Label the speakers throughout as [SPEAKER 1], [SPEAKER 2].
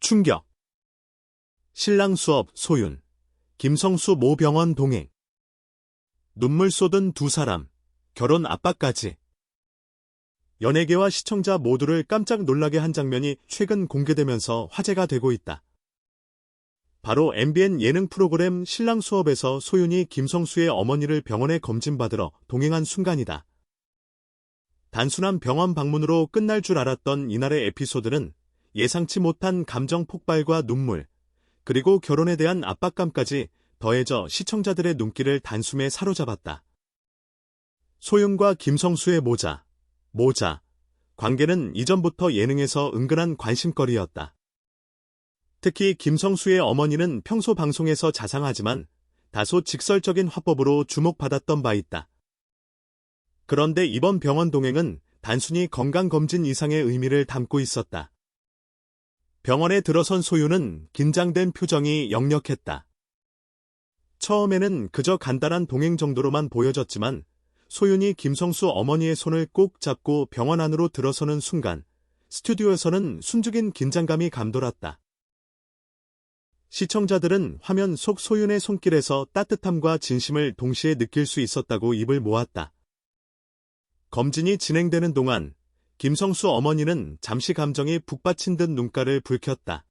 [SPEAKER 1] 충격. 신랑 수업 소윤, 김성수 모 병원 동행. 눈물 쏟은 두 사람, 결혼 압박까지. 연예계와 시청자 모두를 깜짝 놀라게 한 장면이 최근 공개되면서 화제가 되고 있다. 바로 MBN 예능 프로그램 신랑 수업에서 소윤이 김성수의 어머니를 병원에 검진받으러 동행한 순간이다. 단순한 병원 방문으로 끝날 줄 알았던 이날의 에피소드는 예상치 못한 감정 폭발과 눈물, 그리고 결혼에 대한 압박감까지 더해져 시청자들의 눈길을 단숨에 사로잡았다. 소윤과 김성수의 모자. 관계는 이전부터 예능에서 은근한 관심거리였다. 특히 김성수의 어머니는 평소 방송에서 자상하지만 다소 직설적인 화법으로 주목받았던 바 있다. 그런데 이번 병원 동행은 단순히 건강검진 이상의 의미를 담고 있었다. 병원에 들어선 소윤은 긴장된 표정이 역력했다. 처음에는 그저 간단한 동행 정도로만 보여졌지만 소윤이 김성수 어머니의 손을 꼭 잡고 병원 안으로 들어서는 순간 스튜디오에서는 숨죽인 긴장감이 감돌았다. 시청자들은 화면 속 소윤의 손길에서 따뜻함과 진심을 동시에 느낄 수 있었다고 입을 모았다. 검진이 진행되는 동안 김성수 어머니는 잠시 감정이 북받친 듯 눈가를 붉혔다.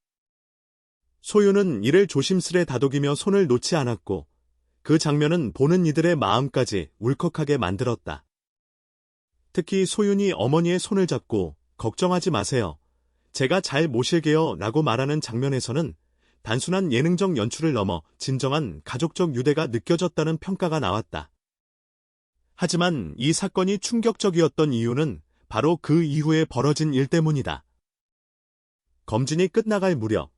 [SPEAKER 1] 소윤은 이를 조심스레 다독이며 손을 놓지 않았고 그 장면은 보는 이들의 마음까지 울컥하게 만들었다. 특히 소윤이 어머니의 손을 잡고 걱정하지 마세요. 제가 잘 모실게요 라고 말하는 장면에서는 단순한 예능적 연출을 넘어 진정한 가족적 유대가 느껴졌다는 평가가 나왔다. 하지만 이 사건이 충격적이었던 이유는 바로 그 이후에 벌어진 일 때문이다. 검진이 끝나갈 무렵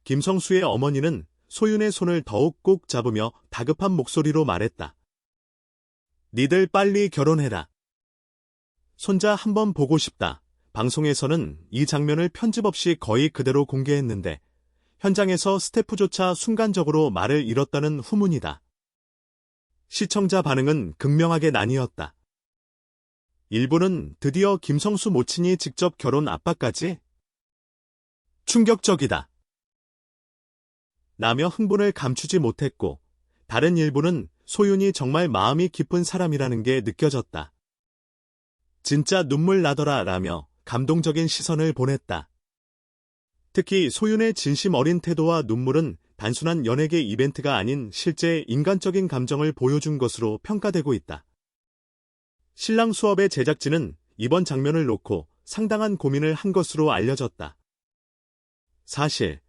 [SPEAKER 1] 김성수의 어머니는 소윤의 손을 더욱 꼭 잡으며 다급한 목소리로 말했다. 니들 빨리 결혼해라. 손자 한번 보고 싶다. 방송에서는 이 장면을 편집 없이 거의 그대로 공개했는데 현장에서 스태프조차 순간적으로 말을 잃었다는 후문이다. 시청자 반응은 극명하게 나뉘었다. 일부는 드디어 김성수 모친이 직접 결혼 압박까지? 충격적이다. 라며 흥분을 감추지 못했고 다른 일부는 소윤이 정말 마음이 깊은 사람이라는 게 느껴졌다. 진짜 눈물 나더라 라며 감동적인 시선을 보냈다. 특히 소윤의 진심 어린 태도와 눈물은 단순한 연예계 이벤트가 아닌 실제 인간적인 감정을 보여준 것으로 평가되고 있다. 신랑 수업의 제작진은 이번 장면을 놓고 상당한 고민을 한 것으로 알려졌다. 사실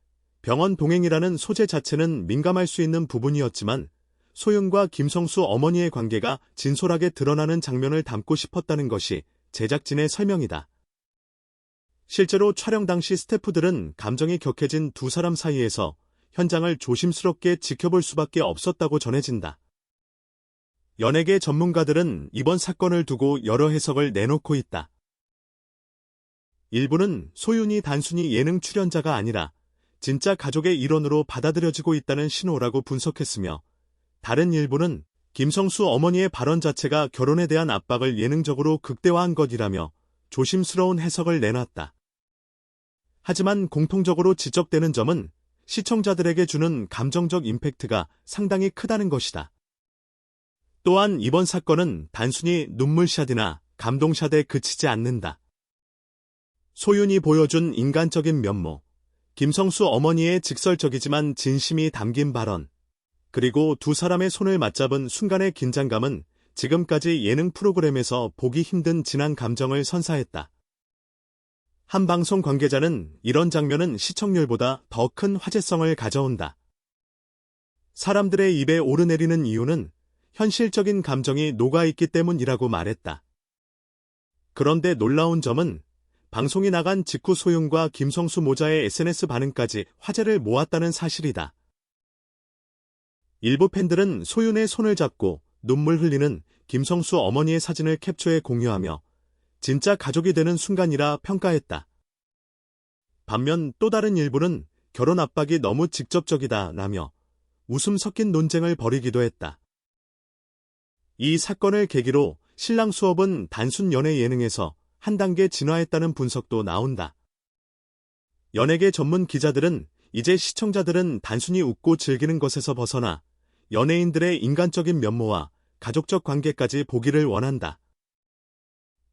[SPEAKER 1] 병원 동행이라는 소재 자체는 민감할 수 있는 부분이었지만 소윤과 김성수 어머니의 관계가 진솔하게 드러나는 장면을 담고 싶었다는 것이 제작진의 설명이다. 실제로 촬영 당시 스태프들은 감정이 격해진 두 사람 사이에서 현장을 조심스럽게 지켜볼 수밖에 없었다고 전해진다. 연예계 전문가들은 이번 사건을 두고 여러 해석을 내놓고 있다. 일부는 소윤이 단순히 예능 출연자가 아니라 진짜 가족의 일원으로 받아들여지고 있다는 신호라고 분석했으며 다른 일부는 김성수 어머니의 발언 자체가 결혼에 대한 압박을 예능적으로 극대화한 것이라며 조심스러운 해석을 내놨다. 하지만 공통적으로 지적되는 점은 시청자들에게 주는 감정적 임팩트가 상당히 크다는 것이다. 또한 이번 사건은 단순히 눈물샷이나 감동샷에 그치지 않는다. 소윤이 보여준 인간적인 면모, 김성수 어머니의 직설적이지만 진심이 담긴 발언, 그리고 두 사람의 손을 맞잡은 순간의 긴장감은 지금까지 예능 프로그램에서 보기 힘든 진한 감정을 선사했다. 한 방송 관계자는 이런 장면은 시청률보다 더 큰 화제성을 가져온다. 사람들의 입에 오르내리는 이유는 현실적인 감정이 녹아있기 때문이라고 말했다. 그런데 놀라운 점은 방송이 나간 직후 소윤과 김성수 모자의 SNS 반응까지 화제를 모았다는 사실이다. 일부 팬들은 소윤의 손을 잡고 눈물 흘리는 김성수 어머니의 사진을 캡처해 공유하며 진짜 가족이 되는 순간이라 평가했다. 반면 또 다른 일부는 결혼 압박이 너무 직접적이다 라며 웃음 섞인 논쟁을 벌이기도 했다. 이 사건을 계기로 신랑 수업은 단순 연애 예능에서 한 단계 진화했다는 분석도 나온다. 연예계 전문 기자들은 이제 시청자들은 단순히 웃고 즐기는 것에서 벗어나 연예인들의 인간적인 면모와 가족적 관계까지 보기를 원한다.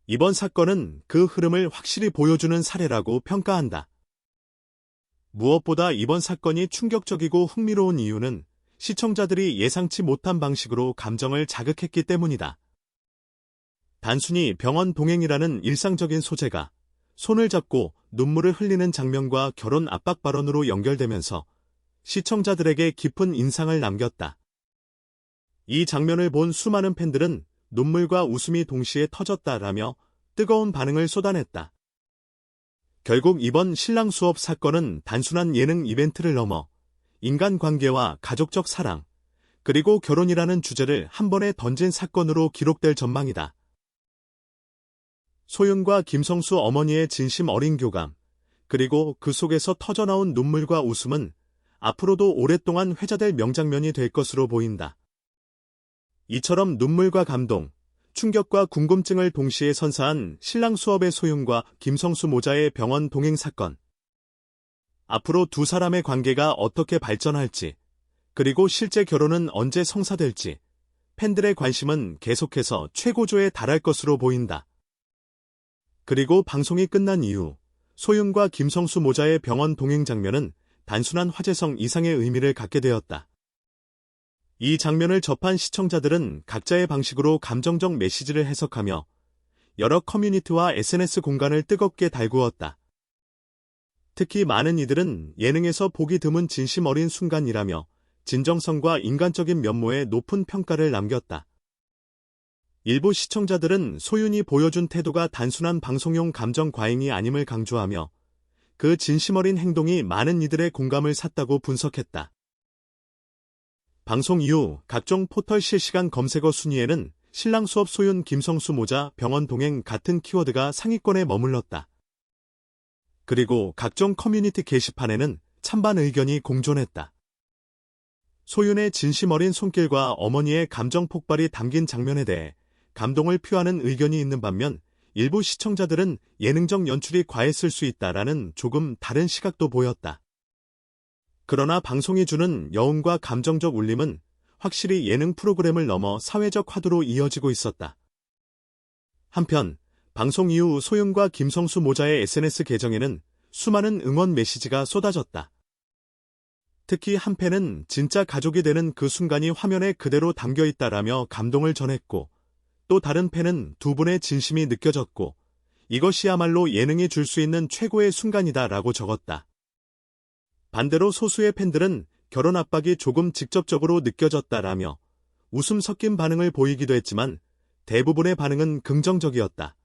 [SPEAKER 1] 이번 사건은 그 흐름을 확실히 보여주는 사례라고 평가한다. 무엇보다 이번 사건이 충격적이고 흥미로운 이유는 시청자들이 예상치 못한 방식으로 감정을 자극했기 때문이다. 단순히 병원 동행이라는 일상적인 소재가 손을 잡고 눈물을 흘리는 장면과 결혼 압박 발언으로 연결되면서 시청자들에게 깊은 인상을 남겼다. 이 장면을 본 수많은 팬들은 눈물과 웃음이 동시에 터졌다라며 뜨거운 반응을 쏟아냈다. 결국 이번 신랑 수업 사건은 단순한 예능 이벤트를 넘어 인간관계와 가족적 사랑, 그리고 결혼이라는 주제를 한 번에 던진 사건으로 기록될 전망이다. 소윤과 김성수 어머니의 진심 어린 교감, 그리고 그 속에서 터져나온 눈물과 웃음은 앞으로도 오랫동안 회자될 명장면이 될 것으로 보인다. 이처럼 눈물과 감동, 충격과 궁금증을 동시에 선사한 신랑 수업의 소윤과 김성수 모자의 병원 동행 사건. 앞으로 두 사람의 관계가 어떻게 발전할지, 그리고 실제 결혼은 언제 성사될지, 팬들의 관심은 계속해서 최고조에 달할 것으로 보인다. 그리고 방송이 끝난 이후 소윤과 김성수 모자의 병원 동행 장면은 단순한 화제성 이상의 의미를 갖게 되었다. 이 장면을 접한 시청자들은 각자의 방식으로 감정적 메시지를 해석하며 여러 커뮤니티와 SNS 공간을 뜨겁게 달구었다. 특히 많은 이들은 예능에서 보기 드문 진심 어린 순간이라며 진정성과 인간적인 면모에 높은 평가를 남겼다. 일부 시청자들은 소윤이 보여준 태도가 단순한 방송용 감정 과잉이 아님을 강조하며 그 진심 어린 행동이 많은 이들의 공감을 샀다고 분석했다. 방송 이후 각종 포털 실시간 검색어 순위에는 신랑 수업 소윤 김성수 모자 병원 동행 같은 키워드가 상위권에 머물렀다. 그리고 각종 커뮤니티 게시판에는 찬반 의견이 공존했다. 소윤의 진심 어린 손길과 어머니의 감정 폭발이 담긴 장면에 대해 감동을 표하는 의견이 있는 반면 일부 시청자들은 예능적 연출이 과했을 수 있다라는 조금 다른 시각도 보였다. 그러나 방송이 주는 여운과 감정적 울림은 확실히 예능 프로그램을 넘어 사회적 화두로 이어지고 있었다. 한편 방송 이후 소윤과 김성수 모자의 SNS 계정에는 수많은 응원 메시지가 쏟아졌다. 특히 한 팬은 진짜 가족이 되는 그 순간이 화면에 그대로 담겨 있다라며 감동을 전했고, 또 다른 팬은 두 분의 진심이 느껴졌고 이것이야말로 예능이 줄 수 있는 최고의 순간이다라고 적었다. 반대로 소수의 팬들은 결혼 압박이 조금 직접적으로 느껴졌다라며 웃음 섞인 반응을 보이기도 했지만 대부분의 반응은 긍정적이었다.